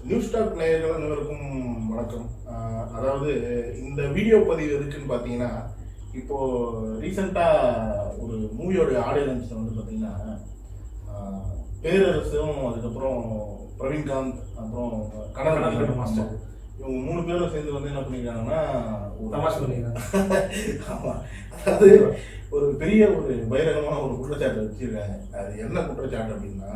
News talk நேயர்கள் அனைவருக்கும் வணக்கம். அதாவது இந்த வீடியோ பதிவு எதுக்குன்னு பார்த்தீங்கன்னா, இப்போ ரீசெண்டாக ஒரு மூவியோட ஆடியோ லான்ச்சில் வந்து பார்த்தீங்கன்னா பேரரசும் அதுக்கப்புறம் பிரவீன்காந்த் அப்புறம் கனகராஜன் மாஸ்டர் இவங்க 3 பேரும் சேர்ந்து வந்து என்ன பண்ணியிருக்காங்கன்னா தமாஷ் பண்ணியிருக்காங்க. ஆமாம், அதாவது ஒரு பெரிய ஒரு பகிரங்கமான ஒரு குற்றச்சாட்டை வச்சிருக்காங்க. அது என்ன குற்றச்சாட்டு அப்படின்னா,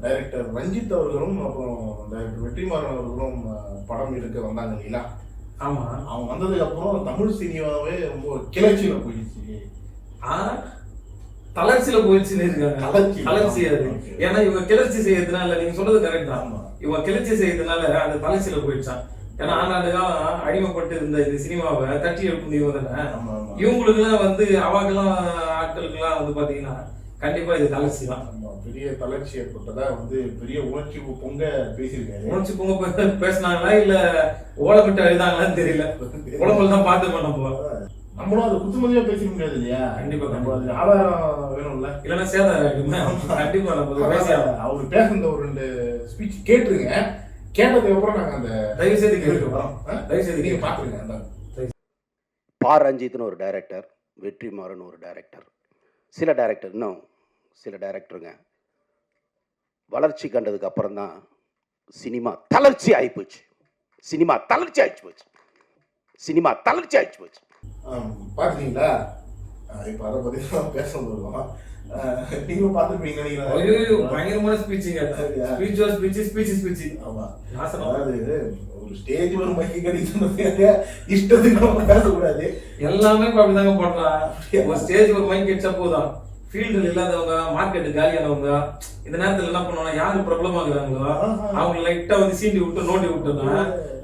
டைரக்டர் ரஞ்சித் அவர்களும் அப்புறம் டைரக்டர் வெற்றிமாறன் அவர்களும் படம் எடுக்க வந்தாங்க இல்லைங்களா? ஆமா, அவங்க வந்ததுக்கு அப்புறம் தமிழ் சினிமாவே ரொம்ப கிளர்ச்சியில போயிடுச்சு. தளர்ச்சியில போயிடுச்சுன்னு இருக்காங்க. தளர்ச்சி அது. ஏன்னா இவங்க கிளர்ச்சி செய்யறதுனால, நீங்க சொல்றது கரெக்ட் தான், இவங்க கிளர்ச்சி செய்யறதுனால அது தளர்ச்சியில போயிடுச்சான். ஏன்னா ஆண்டாண்டு காலம் அடிமைப்பட்டு இருந்த இந்த சினிமாவை தட்டி எழுப்பும் இவங்க தானே. இவங்களுக்கு எல்லாம் வந்து அவங்கெல்லாம் ஆட்களுக்கு எல்லாம் வந்து பாத்தீங்கன்னா கண்டிப்பா இது தளர்ச்சி தான். பெரிய தளர்ச்சி ஏற்பட்டதா வந்து பெரிய உணர்ச்சி பொங்க பேசியிருக்காரு. உணர்ச்சி பொங்க பேசினாங்களா இல்ல ஓலமிட்டு அழுதாங்களான்னு தெரியல. உலகம் தான் பார்த்துக்கோ. நம்மளும் அது குத்துமதியா பேசிக்க முடியாது இல்லையா? கண்டிப்பா நம்ம அது ஆதாரம் வேணும்ல, இல்லைன்னா சேதாரம். கண்டிப்பா நம்ம அவர் பேசுன ஒரு 2 ஸ்பீச் கேட்டுருங்க. கேட்டதுக்கு அப்புறம் நாங்க அந்த தயவு செய்து கேட்டுக்கிறோம். தயவு செய்து நீங்க பாத்துருங்க. பா ரஞ்சித்னு ஒரு டைரக்டர், வெற்றிமாறன் ஒரு டைரக்டர், சில டைரக்டர், இன்னும் சில டைரக்டருங்க வளர்ச்சி கண்டதுக்கு அப்புறம் தான் சினிமா தளர்ச்சி ஆகிப்போச்சு. சினிமா தளர்ச்சி ஆகிச்சு போச்சு. சினிமா தளர்ச்சி ஆகிச்சு போச்சு. பாத்தீங்களா? இப்ப அதை பத்தி தான் பேச வருவோம். நீங்களும் பார்த்துருப்பீங்க நினைக்கிறேன். பயங்கரமான ஸ்பீச்சுங்க. ஸ்பீச். ஆமா, அதாவது ஒரு ஸ்டேஜ் ஒரு மைக்கு கிடைக்கிறது இஷ்டத்துக்கு பேசக்கூடாது. எல்லாமே அப்படிதாங்க போடுறான். ஒரு ஸ்டேஜ் ஒரு மைக் கிடைச்சா போதும். ஃபீல்டில் இல்லாதவங்க, மார்க்கெட்டு காலியானவங்க இந்த நேரத்தில் என்ன பண்ணுவாங்க, யாரு பிரபலமா இருக்கிறாங்களோ அவங்க லைட்டா வந்து சீண்டி விட்டு நோண்டி விட்டுனா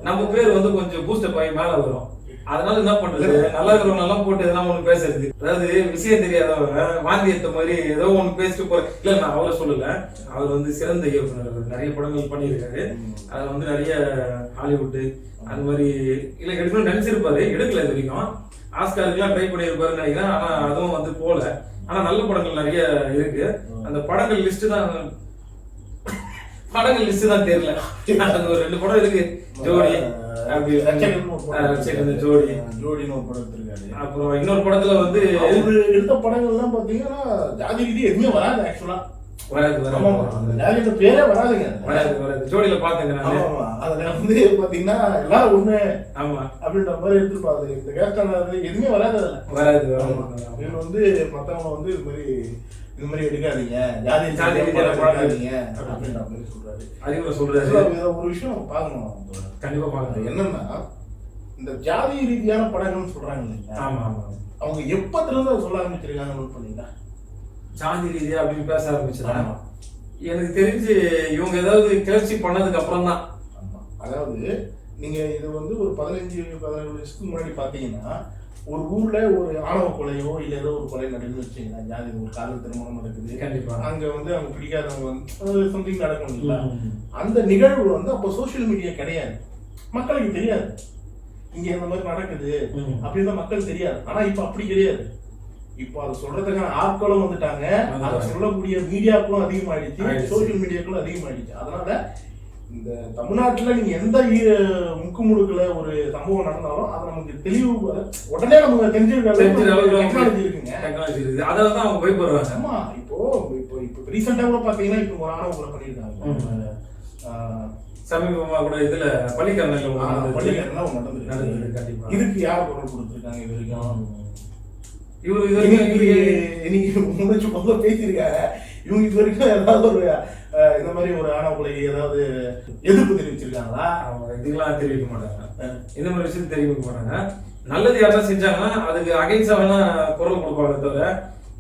நம்ம பேர் வந்து கொஞ்சம் பூஸ்டப் ஆகி மேல வரும். அதனால என்ன பண்றது, நல்லா இருக்கிறவங்க எல்லாம் போட்டு எதனா ஒண்ணு பேசுறது. அதாவது விஷயம் தெரியாதவங்க வாந்தி எடுத்த மாதிரி ஏதோ ஒண்ணு பேசிட்டு போற. இல்ல, நான் அவரை சொல்லல. அவர் வந்து சிறந்த இயக்குனர், நிறைய படங்கள் பண்ணியிருக்காரு. அதுல வந்து நிறைய ஹாலிவுட் அந்த மாதிரி இல்ல எடுக்கணும்னு நினைச்சிருப்பாரு, எடுக்கல இது வரைக்கும். ஆஸ்காருக்குலாம் ட்ரை பண்ணியிருப்பாருன்னு நினைக்கிறேன். ஆனா அதுவும் வந்து போல. ஆனா நல்ல படங்கள் நிறைய இருக்கு. அந்த படங்கள் லிஸ்ட் தான் தெரியல. ஒரு 2 படம் இருக்கு. ஜோடி, ஜோடின்னு ஒரு படம் எடுத்திருக்காரு. அப்புறம் இன்னொரு படத்துல வந்து அவரு எடுத்த படங்கள் எல்லாம் பாத்தீங்கன்னா ஜாதி ரீதி எதுவுமே வராது. ஆக்சுவலா பேரே வராதுங்க. ஜோடியில பாத்தேங்க நான். அதுல வந்து பாத்தீங்கன்னா எல்லாரும் ஒண்ணு ஆமா அப்படின்ற மாதிரி எடுத்துருப்பாரு. இந்த கேஸ்டானது எதுவுமே வராது. இவர் வந்து மத்தவங்க வந்து இது மாதிரி எடுக்காதீங்க, ஜாதி எடுக்காதீங்க அப்படின்ற மாதிரி சொல்றாரு. அறிவுரை சொல்றாரு. ஒரு விஷயம் பார்க்கணும், கண்டிப்பா பார்க்கணும். என்னன்னா, இந்த ஜாதி ரீதியான படங்கள்னு சொல்றாங்க இல்லையா? ஆமா ஆமா. அவங்க எப்பத்துல இருந்து அதை சொல்ல ஆரம்பிச்சிருக்காங்க நோட் பண்ணீங்களா? ஜாதி ரீதியா அப்படின்னு பேச ஆரம்பிச்சிருக்காங்க. எனக்கு தெரிஞ்சு இவங்க ஏதாவது கிளர்ச்சி பண்ணதுக்கு அப்புறம் தான். அதாவது நீங்க இது வந்து ஒரு 15-17 வருஷத்துக்கு முன்னாடி பாத்தீங்கன்னா, ஒரு ஊர்ல ஒரு ஆணவ கொலையோ இல்ல ஏதோ ஒரு கொலை நடக்குதுன்னு வச்சுங்களா, ஜாதி ஒரு காதல் திருமணம் நடக்குது. கண்டிப்பா அங்க வந்து அவங்க பிடிக்காதவங்க வந்து சம்திங் நடக்கும் இல்ல, அந்த நிகழ்வு வந்து அப்போ சோசியல் மீடியா கிடையாது, மக்களுக்கு தெரியாது. இங்க இந்த மாதிரி நடக்குது அப்படின்னு மக்கள் தெரியாது. ஆனா இப்ப அப்படி கிடையாது. இப்போ அதை சொல்றதுக்கான ஆட்களும் வந்துட்டாங்க, அதை சொல்லக்கூடிய மீடியாக்களும் அதிகமாயிடுச்சு, சோசியல் மீடியாக்களும் அதிகமாயிடுச்சு. அதனால இந்த தமிழ்நாட்டுல நீங்க எந்த முக்கு முடுக்குல ஒரு சம்பவம் நடந்தாலும் அதை நமக்கு தெளிவு உடனே நமக்கு டெக்னாலஜி இருக்குங்க. அதான் அவங்க போய் போடுறாங்க. ஆமா, இப்போ ரீசெண்டா கூட பாத்தீங்கன்னா இப்போ ஒரு ஆணவ கொலை பண்ணிருக்காங்க. சமீபமா கூட இதுல பள்ளிக்கரணை நடந்தது. கண்டிப்பா இதுக்கு யார் குரல் கொடுத்துருக்காங்க? இது வரைக்கும் இவரு பேசியிருக்காங்க. இவங்க இது வரைக்கும் ஏதாவது ஒரு இந்த மாதிரி ஒரு ஆணவ கொலை ஏதாவது எதிர்ப்பு தெரிவிச்சிருக்காங்களா? இதுக்கெல்லாம் தெரிவிக்க மாட்டாங்க. இந்த மாதிரி விஷயம் தெரிவிக்க மாட்டாங்க. நல்லது யாராவது செஞ்சாங்கன்னா அதுக்கு அகைன்ஸ்டா வேணா குரல் கொடுப்பாங்க தவிர,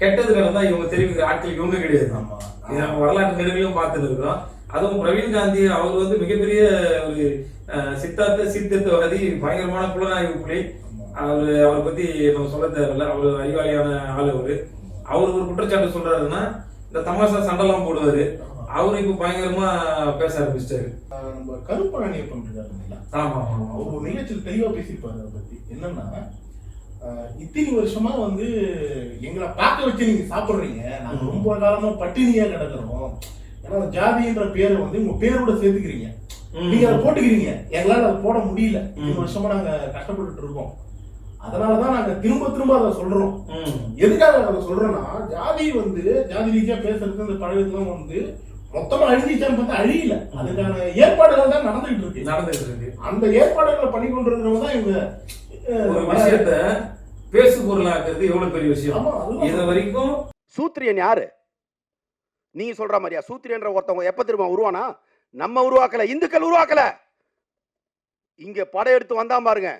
கெட்டதுக்கான தான் இவங்க தெரிவிக்கிற ஆட்கள் இவங்க கிடையாது. ஆமா, இது நம்ம வரலாற்று நிகழ்வுகளும் பார்த்துட்டு இருக்கிறோம். அதுவும் பிரவீன் காந்தி அவர் வந்து மிகப்பெரிய ஒரு சித்தத்துவவாதி, பயங்கரமான புலனாய்வு புலி. அவரை பத்தி நம்ம சொல்ல தேவையில்ல. அவரு அறிவாளியான ஆள். அவரு ஒரு குற்றச்சாட்டு சொல்றாருன்னா, இந்த தமாஷா சண்டெல்லாம் போடுவாரு. அவரு இப்ப பயங்கரமா பேச ஆரம்பிச்சிட்டாரு. நம்ம கருப்பணி பண்றாரு. ஆமா, அவர் ஒரு நிகழ்ச்சியில் தெளிவா பேசியிருப்பாரு அதை பத்தி. என்னன்னா, இத்தனை வருஷமா வந்து எங்களை பார்க்க வச்சு நீங்க சாப்பிடுறீங்க, நாங்க ரொம்ப காலமா பட்டினியா கிடக்குறோம். ஏன்னா ஜாதின்ற பேரை வந்து உங்க பேரோட சேர்த்துக்கிறீங்க. நீங்க அதை போட்டுக்கிறீங்க, எங்களால அதை போட முடியல. 3 வருஷமா நாங்க கஷ்டப்பட்டுட்டு இருக்கோம். அதனாலதான் நாங்க திரும்ப திரும்ப அதை சொல்றோம். எதுக்காக அதை சொல்றோம்னா, ஜாதி ரீதியா பேசுறது இந்த பழகத்துலாம் மொத்தமா அழிஞ்சிச்சான்னு பார்த்தா அழியல. அதுக்கான ஏற்பாடுகள் தான் நடந்துகிட்டு இருக்கு. அந்த ஏற்பாடுகளை பண்ணி கொண்டிருக்கிறவங்க தான் இவங்க ஒரு விஷயத்த பேசு பொருளாக்குறது எவ்வளவு பெரிய விஷயம். இது வரைக்கும் சூத்திரியன் யாரு? நீங்க சொல்ற மாதிரியா சூத்திரியன்ற ஒருத்தவங்க எப்ப திரும்ப உருவானா? நம்ம உருவாக்கல, இந்துக்கள் உருவாக்கல. இங்க படையெடுத்து வந்தான் பாருங்க,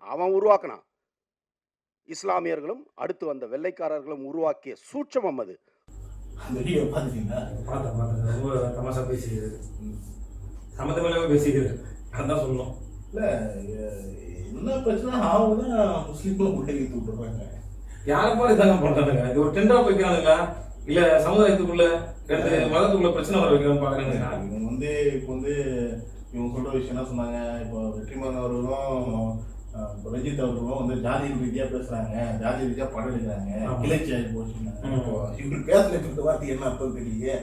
அவன் உருவாக்கினான். இஸ்லாமியர்களும் அடுத்து வந்த வெள்ளைக்காரர்களும் உருவாக்கிய சூட்சமம் அது. ரொம்ப தமாஷா பேசிக்கிறது, சம்மந்தமில்லாம பேசிக்கிறது, அதான் சொல்லணும். இல்ல என்ன பிரச்சனை ஆகுதுன்னா முஸ்லீம்களும் உள்ளே இழுத்து விட்டுறாங்க. யாருப்பா இதாங்க பண்றானுங்க? இது ஒரு டெண்டரா வைக்கிறானுங்களா இல்ல சமுதாயத்துக்குள்ள ரெண்டு மதத்துக்குள்ள பிரச்சனை வர வைக்கணும்னு பாக்குறாங்க. இவங்க இப்போ இவங்க சொல்ற விஷயம் என்ன சொன்னாங்க, இப்போ வெற்றிமாறன் அவர்களும் ரஞ்சித் அவர்களும் ஜாதி ரீதியா பேசுறாங்க, ஜாதி ரீதியா படம் எடுக்கிறாங்க, கிளர்ச்சி ஆகி போச்சுன்னாங்க. இப்போ இவங்க பேசல வார்த்தை என்ன அர்த்தம் தெரியலையே.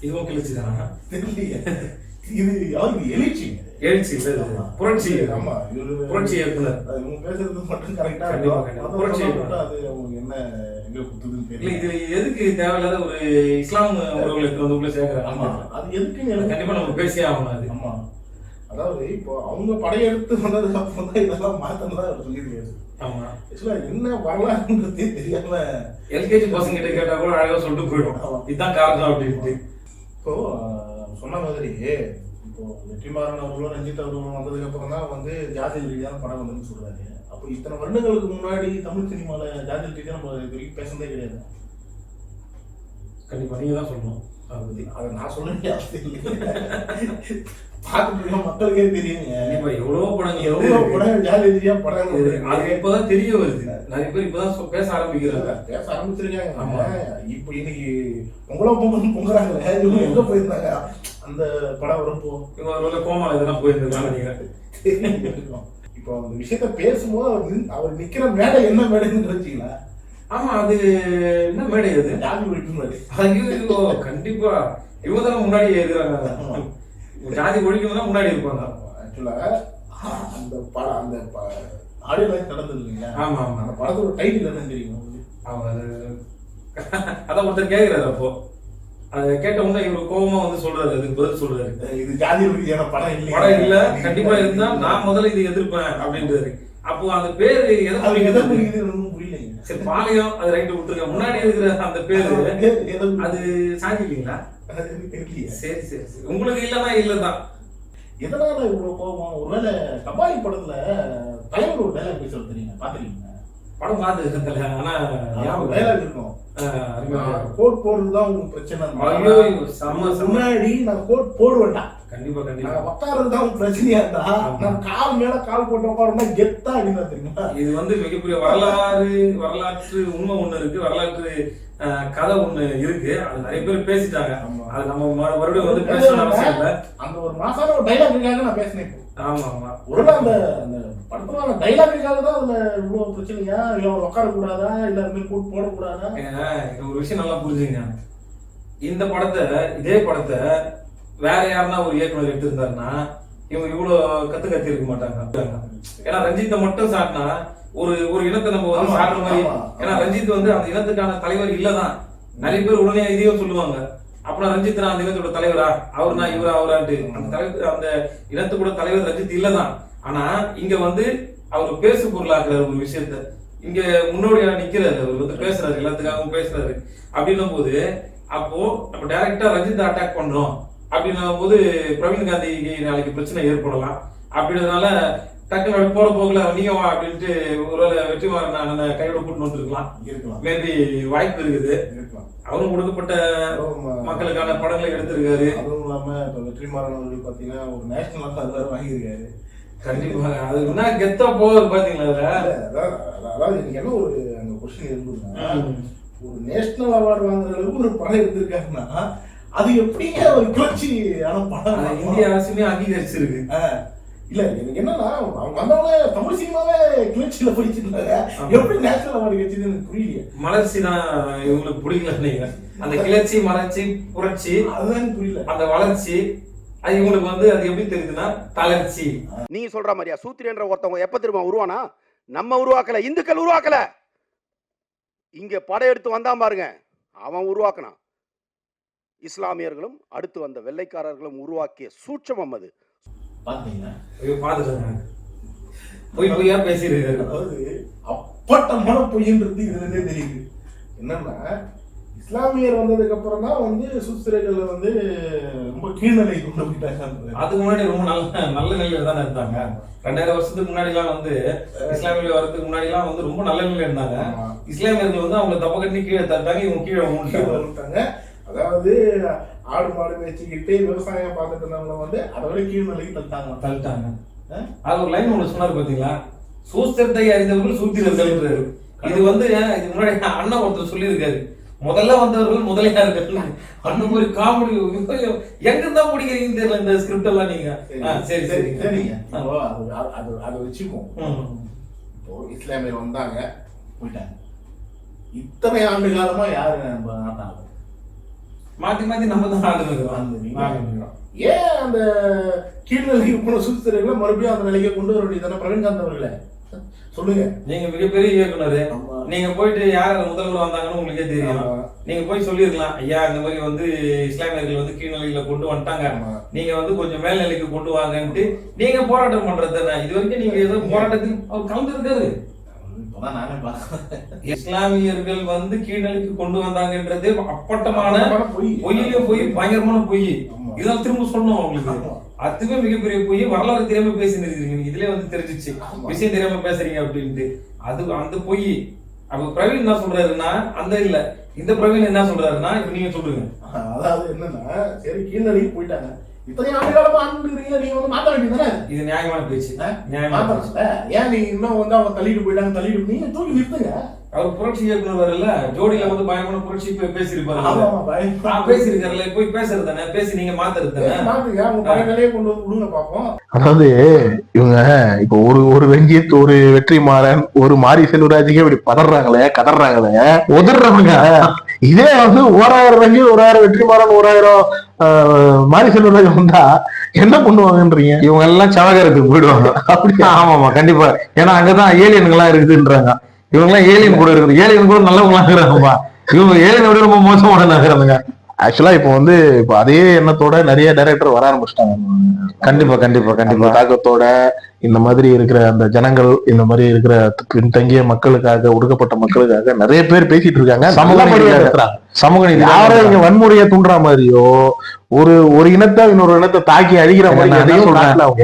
இதுவும் கிளர்ச்சி தானா தெரியலையே. இது அவருக்கு எழுச்சி இல்ல, புரட்சி. ஆமா, இவரு புரட்சி இயக்குனர். இவங்க பேசுறது மட்டும் கரெக்டா புரட்சி அது அவங்க என்ன எங்க குத்துதுன்னு தெரியல. இது எதுக்கு தேவையில்லாத ஒரு இஸ்லாம் உறவுகளுக்கு உள்ள சேர்க்கிறாங்க. ஆமா, அது எதுக்குன்னு கண்டிப்பா நம்ம பேசியே ஆகணும். அது ஆமா, அதாவது இப்போ அவங்க படையெடுத்து வந்ததுக்கு அப்புறம் தான் இதெல்லாம் மாத்தம்தான் சொல்லியிருக்காரு. ஆமா, ஆக்சுவலா என்ன வரலாறுன்றதே தெரியாம எல்கேஜி பசங்க கிட்ட கேட்டா கூட அழகா சொல்லிட்டு போயிடும், இதுதான் காரணம் அப்படின்ட்டு. இப்போ சொன்ன மாதிரி இப்போ வெற்றிமாறன் அவர்களும் ரஞ்சித் அவர்களும் வந்ததுக்கு அப்புறம் தான் ஜாதி ரீதியான படம் வந்ததுன்னு சொல்றாரு. அப்போ இத்தனை வருடங்களுக்கு முன்னாடி தமிழ் சினிமால ஜாதி ரீதியா நம்ம இது வரைக்கும் பேசுனதே கிடையாது. கண்டிப்பா நீங்க தான் சொல்லணும் அதை நான் சொல்ல வேண்டிய அவசியம் இல்லை. பார்த்துட்டு மக்களுக்கே தெரியுங்க. எவ்வளவு படங்கள் எவ்வளவு படம் ஜாதி ரீதியா படம் அது இப்பதான் தெரிய வருது. நிறைய பேர் இப்பதான் பேச ஆரம்பிக்கிறாங்க, பேச ஆரம்பிச்சிருக்காங்க. இப்ப இன்னைக்கு பொங்கலாங்களே, இவங்க எங்க போயிருந்தாங்க அந்த படம் வரப்போ? இவங்க கோமால இதெல்லாம் போயிருந்தாங்க. இப்போ அந்த விஷயத்த பேசும்போது அவர் நிக்கிற மேடை என்ன மேடைன்னு வச்சுங்களா? ஆமா, அது என்ன மேடை? அது ஜாதி ஒழிப்பு மேடை. ஐயோ, கண்டிப்பா இவங்க தானே முன்னாடி இருக்கிறாங்க. ஜாதி ஒழிக்கணும்னா முன்னாடி இருப்பாங்க. ஆக்சுவலா அந்த படம் அந்த ஆடியோ லான்ச் நடந்தது இல்லைங்களா? ஆமா ஆமா, அந்த படத்தோட டைட்டில் என்னன்னு தெரியுமா? அதான் ஒருத்தர் கேட்கிறாரு. அப்போ அதை கேட்ட உடனே இவரு கோபமா சொல்றாரு, அதுக்கு பதில் சொல்றாரு, இது ஜாதி ரீதியான படம் இல்லை, படம் இல்ல, கண்டிப்பா இருந்தா நான் முதல்ல இது எதிர்ப்பேன் அப்படின்றாரு. அப்போ அந்த பேரு எதை புரியலைங்க. சரி, பாளையம் அது ரைட்டு விட்டுருங்க, முன்னாடி இருக்கிற அந்த பேரு அது சாதி இல்லைங்களா? சரி சரி, உங்களுக்கு இல்லன்னா இல்லதான். எதனால இவ்வளவு கோபம்? ஒருவேளை கபாலி படத்துல தலைவர் ஒரு டைலாக் பேசுறது தெரியுங்க, பாத்துருக்கீங்க? படம் பார்த்து, ஆனா டைலாக் இருக்கும், கோட் போடுறதுதான் உங்களுக்கு பிரச்சனை. முன்னாடி நான் கோட் போடுவேன்டா, கண்டிப்பா கண்டிப்பா உட்காருதான் பிரச்சனையா இருந்தா நான் கால் மேல கால் போட்டு உட்காருன்னா கெத்தா அப்படின்னா தெரியுமா? இது மிகப்பெரிய வரலாற்று உண்மை ஒண்ணு இருக்கு, வரலாற்று கதை ஒண்ணு இருக்கு. அது நிறைய பேர் பேசிட்டாங்க. அது நம்ம மறுபடியும் பேசணும் அவசியம் இல்ல. அந்த ஒரு மாசான ஒரு டைலாக்குக்காக நான் பேசினேன். ஆமா ஆமா, ஒருவேளை அந்த படத்துல டைலாக்குக்காக தான் அதுல இவ்வளவு பிரச்சனையா? இல்ல உட்கார கூடாதா, இல்ல அது கோட் போடக்கூடாதா? ஒரு விஷயம் நல்லா புரிஞ்சுங்க. இந்த படத்தை, இதே படத்தை வேற யாருன்னா ஒரு இயக்குனர் எடுத்திருந்தாருன்னா இவங்க இவ்வளவு கத்தி இருக்க மாட்டாங்க. ஏன்னா ரஞ்சித்தை மட்டும் சாட்டினா ஒரு இனத்தை நம்ம சாட்டுற மாதிரி. ஏன்னா ரஞ்சித் அந்த இனத்துக்கான தலைவர் இல்லதான். நிறைய பேர் உடனே இதையும் சொல்லுவாங்க, அப்புறம் ரஞ்சித் அந்த இனத்தோட தலைவரா, அவர்னா இவரா அவரான்ட்டு. அந்த தலைவர், அந்த இனத்துக்கூட தலைவர் ரஞ்சித் இல்லதான். ஆனா இங்க அவர் பேசு பொருளாக்குறாரு ஒரு விஷயத்த. இங்க முன்னோடியா நிக்கிறாரு, அவர் பேசுறாரு, எல்லாத்துக்காகவும் பேசுறாரு. அப்படின்னும் போது அப்போ நம்ம டைரக்டா ரஞ்சித் அட்டாக் பண்றோம் அப்படின்னும் போது பிரவீன் காந்திக்கு நாளைக்கு பிரச்சனை ஏற்படலாம். அப்படின்றதுனால டக்குனு போற போகல நீங்க வா அப்படின்ட்டு ஒருவேளை வெற்றிமாறன் கையோட கூட்டு வந்துருக்கலாம். மேபி வாய்ப்பு இருக்குது. அவரும் கொடுக்கப்பட்ட மக்களுக்கான படங்களை எடுத்திருக்காரு. அதுவும் இல்லாம இப்ப வெற்றிமாறன் அவர்கள் பாத்தீங்கன்னா ஒரு நேஷனல் அவார்டு வாங்கியிருக்காரு. கண்டிப்பா அது என்ன கெத்தா போகுது பாத்தீங்களா? அதாவது எனக்கு என்ன ஒரு அந்த கொஸ்டின் இருந்ததுன்னா, ஒரு நேஷனல் அவார்டு வாங்குற அளவுக்கு ஒரு படம் எடுத்திருக்காருன்னா அது எப்படிங்க ஒரு கிளர்ச்சியான படம் இந்திய அரசுமே அங்கீகரிச்சிருக்கு. இல்ல எனக்கு என்னன்னா, அவங்க வந்தவங்க தமிழ் சினிமாவே கிளர்ச்சியில படிச்சிருந்தாங்க, எப்படி நேஷனல் அவார்டு கிடைச்சது எனக்கு புரியல. மலர்ச்சி தான் இவங்களுக்கு பிடிக்கல. அந்த கிளர்ச்சி, மலர்ச்சி, புரட்சி, அதுதான் புரியல. அந்த வளர்ச்சி அது இவங்களுக்கு வந்து அது எப்படி தெரியுதுன்னா தளர்ச்சி. நீங்க சொல்ற மாதிரியா சூத்திரன்ற ஒருத்தவங்க எப்ப திரும்ப உருவானா? நம்ம உருவாக்கல, இந்துக்கள் உருவாக்கல. இங்க படையெடுத்து வந்தான் பாருங்க, அவன் உருவாக்கினான். இஸ்லாமியர்களும் அடுத்து வந்த வெள்ளைக்காரர்களும் உருவாக்கிய சூட்சமம் அது. பொய் பொய்யா பேசியிருக்காரு. அதாவது அப்பட்டமான பொய்ன்றது இதுல தெரியுது. என்னன்னா இஸ்லாமியர் வந்ததுக்கு அப்புறம் தான் வந்து சூத்திரர்கள் வந்து ரொம்ப கீழ்நிலை கொண்டு போயிட்டாங்க. அதுக்கு முன்னாடி ரொம்ப நல்ல நிலையில தானே இருந்தாங்க. 2000 வருஷத்துக்கு முன்னாடி எல்லாம் வந்து இஸ்லாமியர்கள் வரதுக்கு முன்னாடி எல்லாம் வந்து ரொம்ப நல்ல நிலையில இருந்தாங்க. இஸ்லாமியர்கள் வந்து அவங்க தப்ப கட்டி கீழே தட்டாங்க, இவங்க கீழே வந்துட்டாங்க. அதாவது ஆடு மாடு மேய்ச்சிக்கிட்டு விவசாயம் பார்த்துட்டு இருந்தவங்க வந்து அதை விட கீழ்நிலைக்கு தள்ளிட்டாங்க. அது ஒரு லைன் ஒண்ணு சொன்னாரு பாத்தீங்களா, சூஸ்திரத்தை அறிந்தவர்கள் சூத்திரர்கள். இது வந்து இதுக்கு முன்னாடி அண்ணன் ஒருத்தர் சொல்லியிருக்காரு, முதல்ல வந்தவர்கள் முதலியார்கள். அந்த மாதிரி காமெடி எங்க தான் பிடிக்கிறீங்கன்னு தெரியல இந்த ஸ்கிரிப்ட் எல்லாம். நீங்க சரி சரி சரிங்க, அதை வச்சுப்போம். இப்போ இஸ்லாமியர் வந்தாங்க போயிட்டாங்க. இத்தனை ஆண்டு காலமா யாரு நாட்டாங்க? மாத்தி மாத்தி நம்ம தான் ஆடுறோம். ஏன் அந்த கீழ்நிலைக்கு போன சூத்திரர்களை மறுபடியும் அந்த நிலைக்கு கொண்டு வர வேண்டியதான பிரவீன்காந்த் அவர்களே? சொல்லுங்க. நீங்க மிகப்பெரிய இயக்குனர், நீங்க போயிட்டு யார் முதல்வர் வந்தாங்கன்னு உங்களுக்கே தெரியும். நீங்க போய் சொல்லிருக்கலாம், ஐயா இந்த மாதிரி வந்து இஸ்லாமியர்கள் வந்து கீழ்நிலையில கொண்டு வந்துட்டாங்க, நீங்க வந்து கொஞ்சம் மேல்நிலைக்கு கொண்டு வாங்கன்ட்டு நீங்க போராட்டம் பண்றது தானே. இது வரைக்கும் நீங்க ஏதோ போராட்டத்தில் அவர் கலந்துருக்காரு. இஸ்லாமியர்கள் வந்து கீழ்நிலைக்கு கொண்டு வந்தாங்கன்றது அப்பட்டமான பொய்யிலும் பொய், பயங்கரமான பொய். இதெல்லாம் திரும்ப சொல்லணும் அவங்களுக்கு. அதுவே மிகப்பெரிய பொய். வரலாறு தெரியாம பேசி இருக்கீங்க, இதுல வந்து தெரிஞ்சிச்சு விஷயம் தெரியாம பேசுறீங்க அப்படின்ட்டு. அது அந்த பொய். அப்ப பிரவீன் என்ன சொல்றாருன்னா அந்த இல்ல, இந்த பிரவீன் என்ன சொல்றாருன்னா இப்ப நீங்க சொல்லுங்க. அதாவது என்னன்னா, சரி கீழ்நிலைக்கு போயிட்டாங்க, இத்தனை ஆண்டு காலமா ஆண்டுறீங்க, நீங்க வந்து மாத்த வேண்டியதானே? இது நியாயமான பேச்சு. ஏன் நீங்க இன்னும் வந்து அவங்க தள்ளிட்டு போயிட்டாங்க, தள்ளிட்டு நீங்க தூக்கி நிறுத்துங்க. அவர் புரட்சி இயக்குனர் வரல, ஜோடியில வந்து பயமான புரட்சி பேசிருப்பாரு. பேசிருக்காருல, போய் பேசுறது தானே, பேசி நீங்க மாத்துறது தானே. அவங்க பழங்களே கொண்டு வந்து விடுங்க பாப்போம். அதாவது இவங்க இப்ப ஒரு ரஞ்சித், ஒரு வெற்றிமாறன், ஒரு மாரி செல்வராஜுக்கே இப்படி கதறாங்களே உதறாங்க. இதே வந்து 1000 ரஞ்சித், 1000 வெற்றிமாறன், 1000 மாரி செல்வராஜ் வந்தா என்ன பண்ணுவாங்கன்றீங்க? இவங்க எல்லாம் சவகாரத்துக்கு போயிடுவாங்க. அப்படி? ஆமாமா, கண்டிப்பா. ஏன்னா அங்கதான் ஏலியன்கள்லாம் இருக்குதுன்றாங்க. இவங்க எல்லாம் ஏலியன் கூட இருக்குது. ஏலியன் கூட நல்லவங்களா இருக்கிறாங்கப்பா. இவங்க ஏலியன் விட ரொம்ப மோசமான நகரங்க. ஆக்சுவலா இப்போ வந்து இப்போ அதே எண்ணத்தோட நிறைய டைரக்டர் வர ஆரம்பிச்சிட்டாங்க. கண்டிப்பா கண்டிப்பா கண்டிப்பா. தாக்கத்தோட இந்த மாதிரி இருக்கிற அந்த ஜனங்கள், இந்த மாதிரி இருக்கிற பின்தங்கிய மக்களுக்காக, ஒடுக்கப்பட்ட மக்களுக்காக நிறைய பேர் பேசிட்டு இருக்காங்க. சமூக நீதி யாரும் இங்க வன்முறையை தூண்டுற மாதிரியோ, ஒரு இனத்தை இன்னொரு இனத்தை தாக்கி அழிக்கிற மாதிரி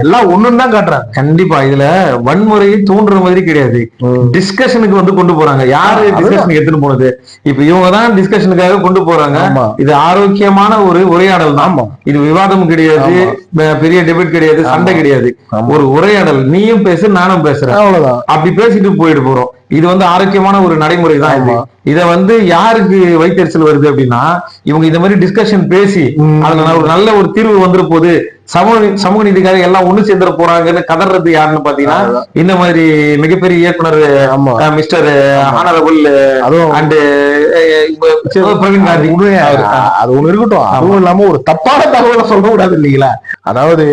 எல்லாம் ஒண்ணுன்னு தான் காட்டுறாங்க. கண்டிப்பா இதுல வன்முறையை தூண்டுற மாதிரி கிடையாது, டிஸ்கஷனுக்கு வந்து கொண்டு போறாங்க. யாரு டிஸ்கஷனுக்கு எடுத்துட்டு போனது? இப்ப இவங்க தான் டிஸ்கஷனுக்காக கொண்டு போறாங்க. இது ஆரோக்கியமான ஒரு உரையாடல் தான். இது விவாதம் கிடையாது, பெரிய டிபேட் கிடையாது, சண்டை கிடையாது, ஒரு உரையாடல். நீயும் பேசு, நானும் பேசுறேன், அவ்வளவுதான். அப்படி பேசிட்டு போயிட்டு போறோம். இது வந்து ஆரோக்கியமான ஒரு நடைமுறை தான். இத வந்து யாருக்கு வைத்தறிச்சல் வருது அப்படின்னா, இவங்க இந்த மாதிரி டிஸ்கஷன் பேசி அதுல ஒரு நல்ல ஒரு தீர்வு வந்துரு போது, சமூக நீதிக்காக எல்லாம் ஒண்ணு சேர்ந்துட போறாங்கன்னு கதறது யாருன்னு பாத்தீங்கன்னா, இந்த மாதிரி மிகப்பெரிய இயக்குனர் mister honourable and Praveen Gandhi. அது ஒண்ணு இருக்கட்டும். அதுவும் இல்லாம ஒரு தப்பான தகவலை சொல்ல கூடாது இல்லைங்களா? அதாவது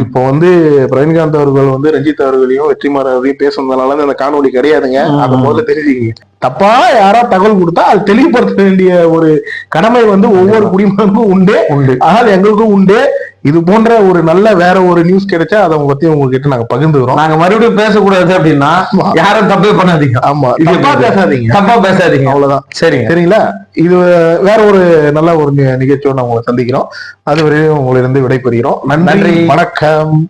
இப்போ வந்து பிரவீன்காந்த் அவர்கள் வந்து ரஞ்சித் அவர்களையும் வெற்றிமாறன் அவர்களையும் பேசுனதுனால அந்த காணொலி கிடையாதுங்க. அதை முதல்ல தெரிஞ்சுக்கிங்க. தப்பா யாரா தகவல் கொடுத்தா அது தெளிவுபடுத்த வேண்டிய ஒரு கடமை வந்து ஒவ்வொரு குடிமகனுக்கும் உண்டு. ஆனால் எங்களுக்கும் உண்டு. இது போன்ற ஒரு நல்ல வேற ஒரு நியூஸ் கிடைச்சா அதை பத்தி உங்ககிட்ட நாங்க பகிர்ந்துக்கிறோம். நாங்க மறுபடியும் பேசக்கூடாது அப்படின்னா யாரும் தப்பே பண்ணாதீங்க. ஆமா, தப்பா பேசாதீங்க, அவ்வளவுதான். சரிங்க, சரிங்களா? இது வேற ஒரு நல்ல ஒரு நிகழ்ச்சியோட உங்களை சந்திக்கிறோம். அதுவரையும் உங்களிருந்து விடைபெறுகிறோம். நன்றி, வணக்கம்.